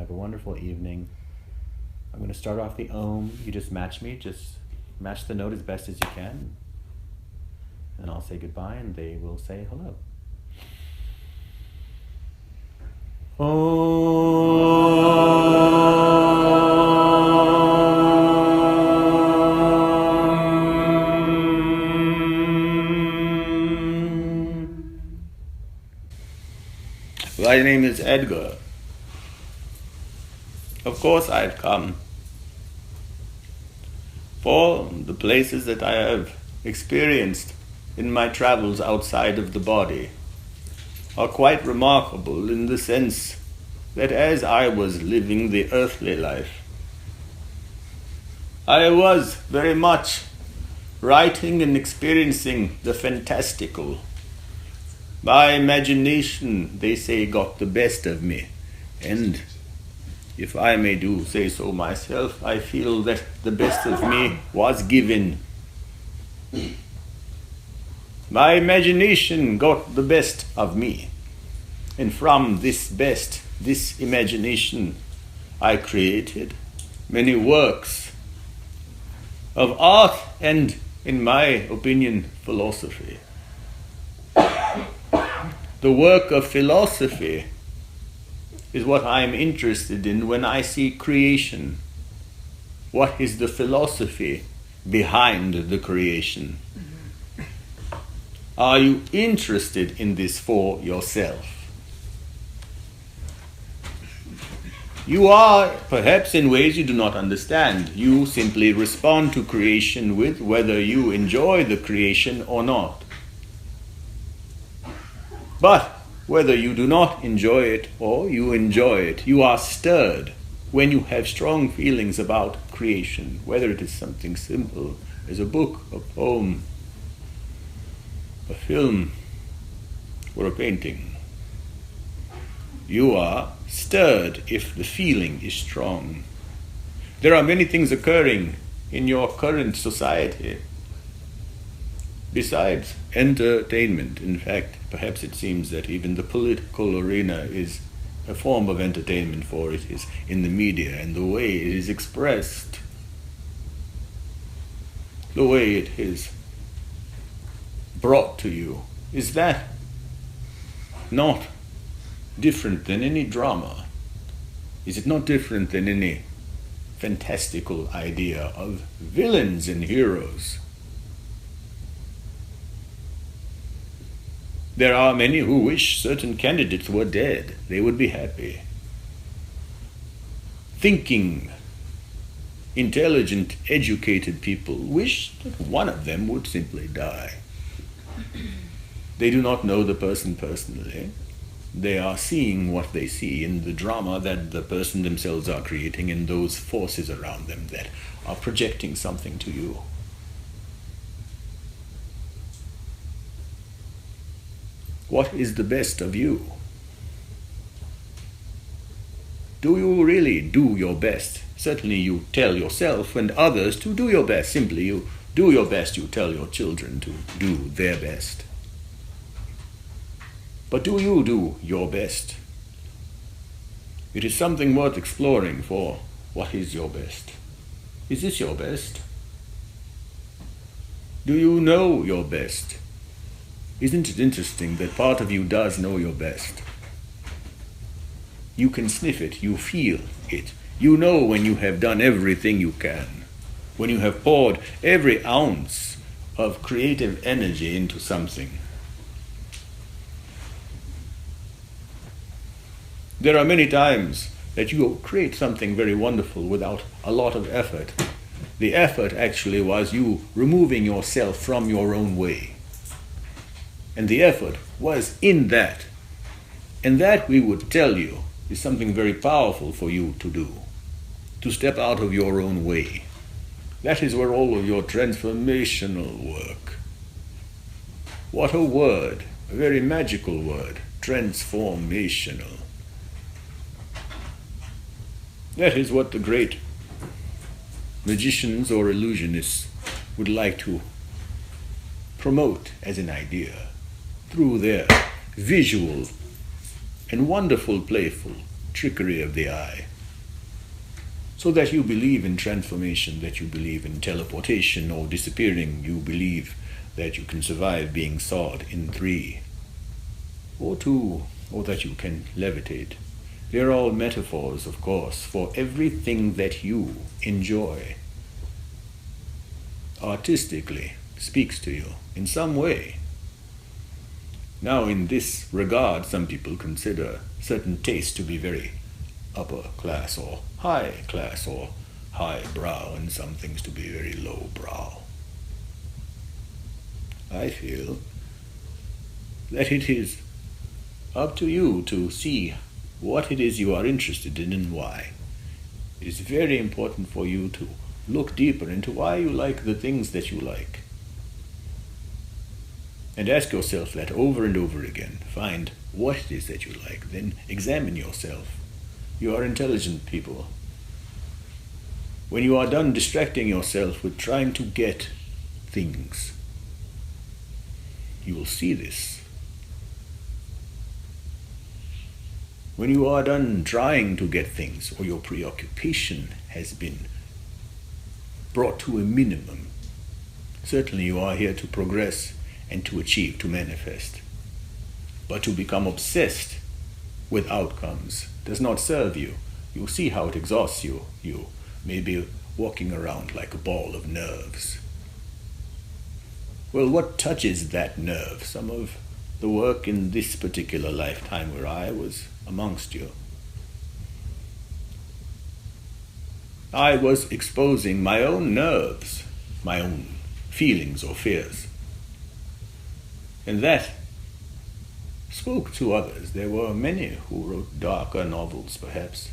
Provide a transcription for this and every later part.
have a wonderful evening. I'm going to start off the Om. You just match me. Just match the note as best as you can. And I'll say goodbye and they will say hello. My name is Edgar. Of course I've come for the places that I have experienced in my travels outside of the body are quite remarkable in the sense that as I was living the earthly life, I was very much writing and experiencing the fantastical. My imagination, they say, got the best of me. And if I may do say so myself, I feel that the best of me was given. My imagination got the best of me. And from this best, this imagination, I created many works of art and, in my opinion, philosophy. The work of philosophy is what I'm interested in when I see creation. What is the philosophy behind the creation? Are you interested in this for yourself? You are, perhaps in ways you do not understand. You simply respond to creation with whether you enjoy the creation or not. But whether you do not enjoy it or you enjoy it, you are stirred when you have strong feelings about creation, whether it is something simple as a book, a poem, a film, or a painting. You are stirred if the feeling is strong. There are many things occurring in your current society besides entertainment. In fact, perhaps it seems that even the political arena is a form of entertainment, for it is in the media and the way it is expressed, the way it is brought to you. Is that not different than any drama? Is it not different than any fantastical idea of villains and heroes? There are many who wish certain candidates were dead. They would be happy. Thinking, intelligent, educated people wish that one of them would simply die. They do not know the person personally. They are seeing what they see in the drama that the person themselves are creating and those forces around them that are projecting something to you. What is the best of you? Do you really do your best? Certainly you tell yourself and others to do your best. Simply you do your best, you tell your children to do their best. But do you do your best? It is something worth exploring, for what is your best? Is this your best? Do you know your best? Isn't it interesting that part of you does know your best? You can sniff it, you feel it. You know when you have done everything you can, when you have poured every ounce of creative energy into something. There are many times that you create something very wonderful without a lot of effort. The effort actually was you removing yourself from your own way. And the effort was in that. And that, we would tell you, is something very powerful for you to do. To step out of your own way. That is where all of your transformational work. What a word, a very magical word, transformational. That is what the great magicians or illusionists would like to promote as an idea through their visual and wonderful, playful trickery of the eye. So that you believe in transformation, that you believe in teleportation or disappearing, you believe that you can survive being sawed in 3 or 2, or that you can levitate. They're all metaphors, of course, for everything that you enjoy artistically speaks to you in some way. Now, in this regard, some people consider certain tastes to be very upper class or high class or high brow, and some things to be very low brow. I feel that it is up to you to see what it is you are interested in and why. It is very important for you to look deeper into why you like the things that you like. And ask yourself that over and over again. Find what it is that you like. Then examine yourself. You are intelligent people. When you are done distracting yourself with trying to get things, you will see this. When you are done trying to get things, or your preoccupation has been brought to a minimum, certainly you are here to progress and to achieve, to manifest. But to become obsessed with outcomes does not serve you. You'll see how it exhausts you. You may be walking around like a ball of nerves. Well, what touches that nerve? Some of the work in this particular lifetime where I was amongst you. I was exposing my own nerves, my own feelings or fears. And that spoke to others. There were many who wrote darker novels, perhaps.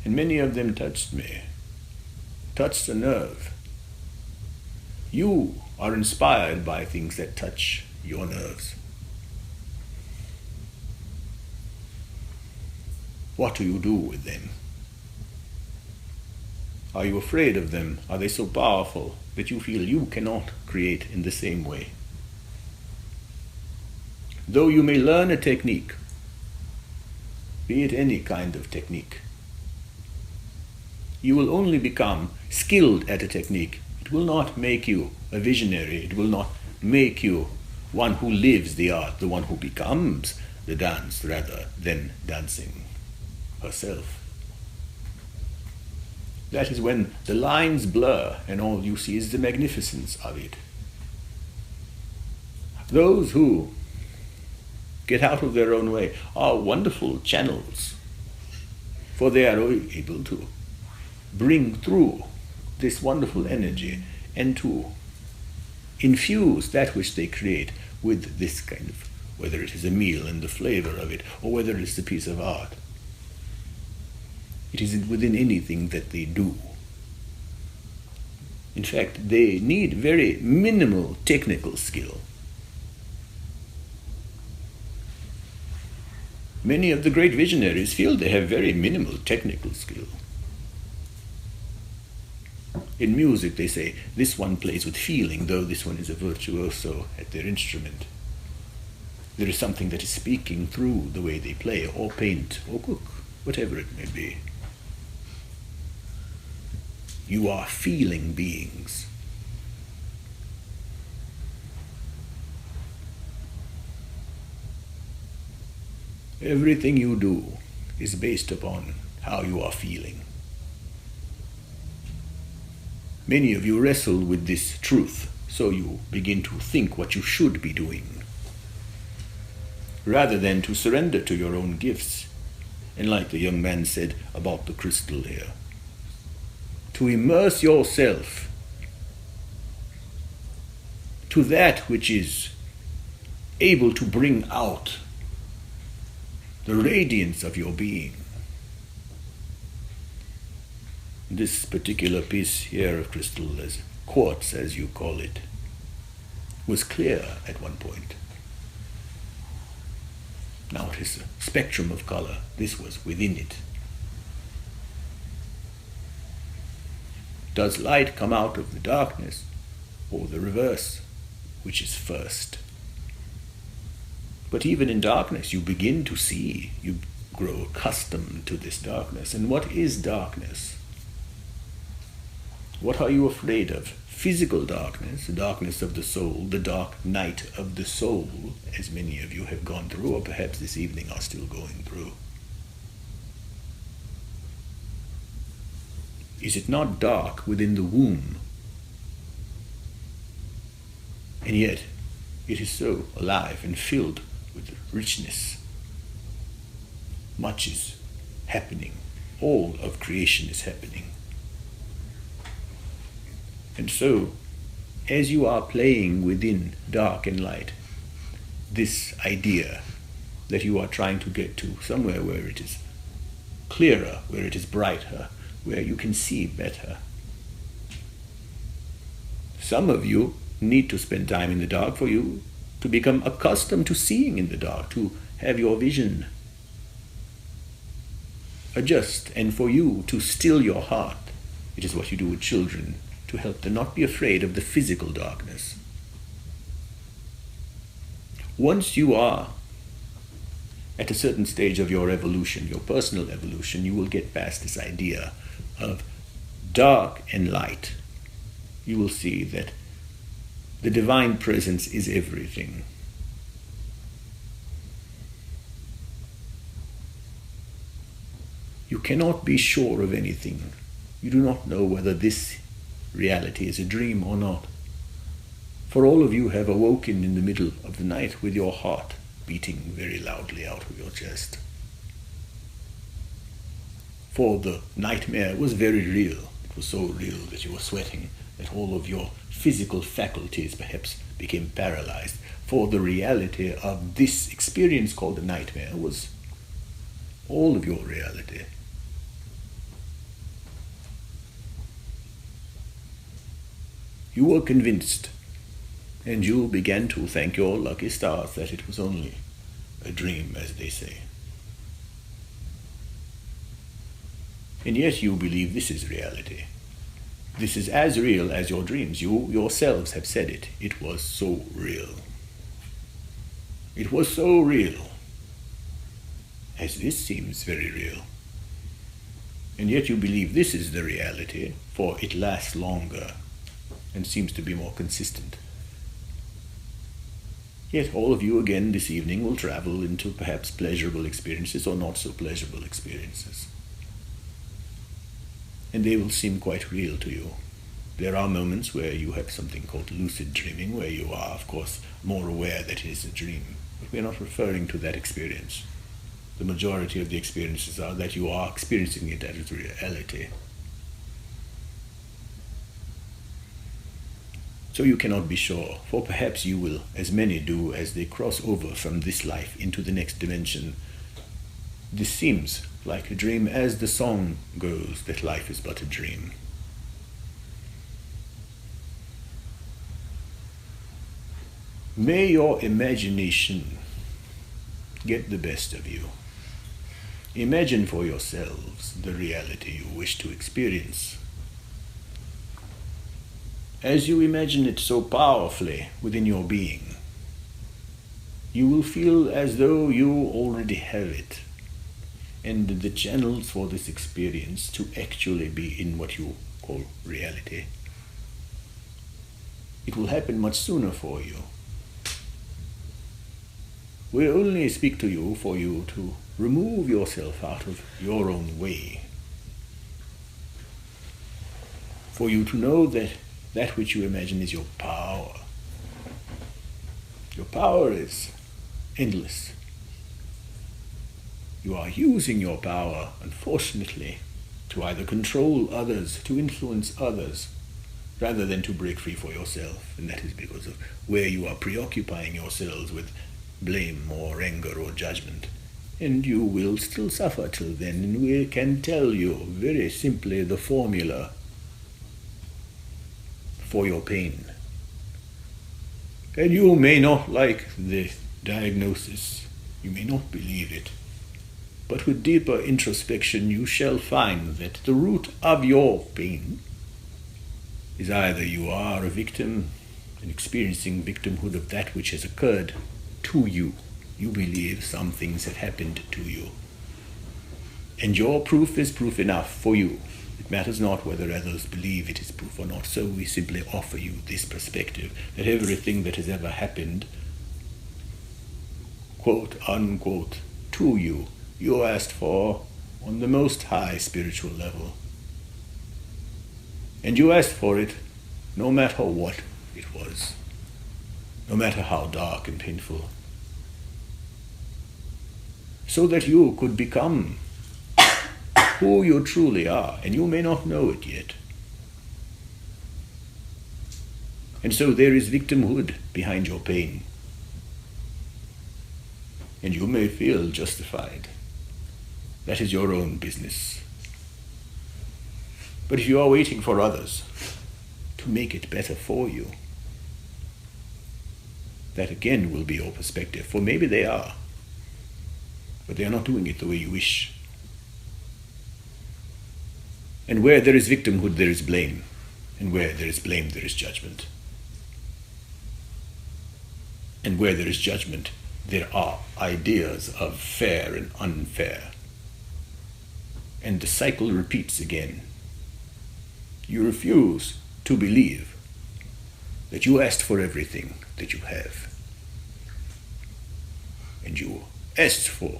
And many of them touched me, touched a nerve. You are inspired by things that touch your nerves. What do you do with them? Are you afraid of them? Are they so powerful that you feel you cannot create in the same way? Though you may learn a technique, be it any kind of technique, you will only become skilled at a technique. It will not make you a visionary. It will not make you one who lives the art, the one who becomes the dance rather than dancing herself. That is when the lines blur and all you see is the magnificence of it. Those who get out of their own way are wonderful channels, for they are able to bring through this wonderful energy and to infuse that which they create with this kind of, whether it is a meal and the flavor of it, or whether it's a piece of art. It is within anything that they do. In fact, they need very minimal technical skill. Many of the great visionaries feel they have very minimal technical skill. In music, they say, this one plays with feeling, though this one is a virtuoso at their instrument. There is something that is speaking through the way they play, or paint, or cook, whatever it may be. You are feeling beings. Everything you do is based upon how you are feeling. Many of you wrestle with this truth, so you begin to think what you should be doing, rather than to surrender to your own gifts. And like the young man said about the crystal here, to immerse yourself to that which is able to bring out the radiance of your being. This particular piece here of crystal, as quartz as you call it, was clear at one point. Now it is a spectrum of color. This was within it. Does light come out of the darkness, or the reverse, which is first? But even in darkness, you begin to see, you grow accustomed to this darkness. And what is darkness? What are you afraid of? Physical darkness, the darkness of the soul, the dark night of the soul, as many of you have gone through, or perhaps this evening are still going through. Is it not dark within the womb? And yet, it is so alive and filled with richness. Much is happening. All of creation is happening. And so, as you are playing within dark and light, this idea that you are trying to get to somewhere where it is clearer, where it is brighter, where you can see better. Some of you need to spend time in the dark for you to become accustomed to seeing in the dark, to have your vision adjust, and for you to still your heart. It is what you do with children, to help them not be afraid of the physical darkness. Once you are at a certain stage of your evolution, your personal evolution, you will get past this idea of dark and light. You will see that the divine presence is everything. You cannot be sure of anything. You do not know whether this reality is a dream or not. For all of you have awoken in the middle of the night with your heart beating very loudly out of your chest. For the nightmare was very real. It was so real that you were sweating, that all of your physical faculties perhaps became paralyzed. For the reality of this experience called a nightmare was all of your reality. You were convinced, and you began to thank your lucky stars that it was only a dream, as they say. And yet you believe this is reality. This is as real as your dreams. You yourselves have said it. It was so real. It was so real, as this seems very real. And yet you believe this is the reality, for it lasts longer and seems to be more consistent. Yet all of you again this evening will travel into perhaps pleasurable experiences or not so pleasurable experiences. And they will seem quite real to you. There are moments where you have something called lucid dreaming, where you are, of course, more aware that it is a dream. But we are not referring to that experience. The majority of the experiences are that you are experiencing it as reality. So you cannot be sure, for perhaps you will, as many do, as they cross over from this life into the next dimension. This seems like a dream, as the song goes, that life is but a dream. May your imagination get the best of you. Imagine for yourselves the reality you wish to experience. As you imagine it so powerfully within your being, you will feel as though you already have it, and the channels for this experience to actually be in what you call reality. It will happen much sooner for you. We only speak to you for you to remove yourself out of your own way, for you to know that that which you imagine is your power. Your power is endless. You are using your power, unfortunately, to either control others, to influence others, rather than to break free for yourself. And that is because of where you are preoccupying yourselves with blame or anger or judgment. And you will still suffer till then, and we can tell you very simply the formula for your pain. And you may not like the diagnosis, you may not believe it, but with deeper introspection you shall find that the root of your pain is either you are a victim and experiencing victimhood of that which has occurred to you. You believe some things have happened to you. And your proof is proof enough for you. It matters not whether others believe it is proof or not. So we simply offer you this perspective that everything that has ever happened, quote unquote, to you, you asked for on the most high spiritual level. And you asked for it no matter what it was, no matter how dark and painful, so that you could become who you truly are, and you may not know it yet. And so there is victimhood behind your pain, and you may feel justified. That is your own business. But if you are waiting for others to make it better for you, that again will be your perspective, for maybe they are, but they are not doing it the way you wish. And where there is victimhood, there is blame. And where there is blame, there is judgment. And where there is judgment, there are ideas of fair and unfair. And the cycle repeats again. You refuse to believe that you asked for everything that you have. And you asked for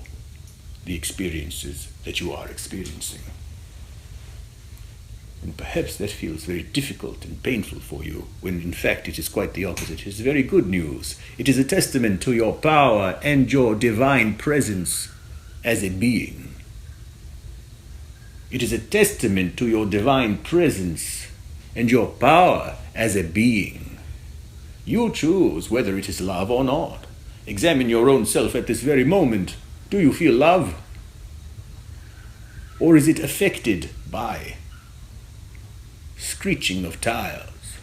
the experiences that you are experiencing. And perhaps that feels very difficult and painful for you, when in fact it is quite the opposite. It is very good news. It is a testament to your power and your divine presence as a being. It is a testament to your divine presence and your power as a being. You choose whether it is love or not. Examine your own self at this very moment. Do you feel love? Or is it affected by screeching of tires,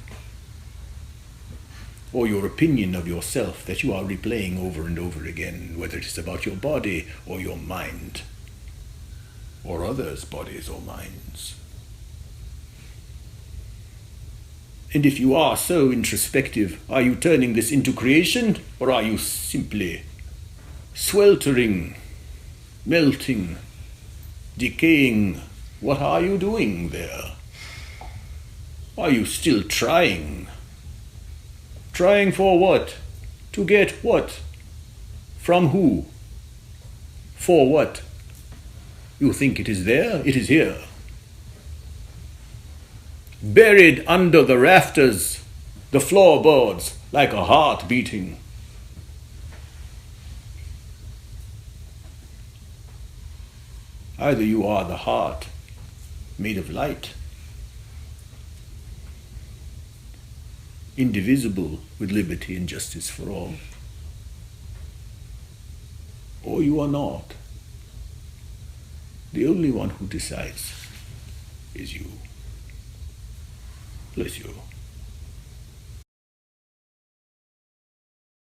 or your opinion of yourself that you are replaying over and over again, whether it is about your body or your mind, or others' bodies or minds? And if you are so introspective, are you turning this into creation, or are you simply sweltering, melting, decaying? What are you doing there? Are you still trying? Trying for what? To get what? From who? For what? You think it is there? It is here. Buried under the rafters, the floorboards, like a heart beating. Either you are the heart made of light, indivisible with liberty and justice for all, or you are not. The only one who decides is you. Bless you.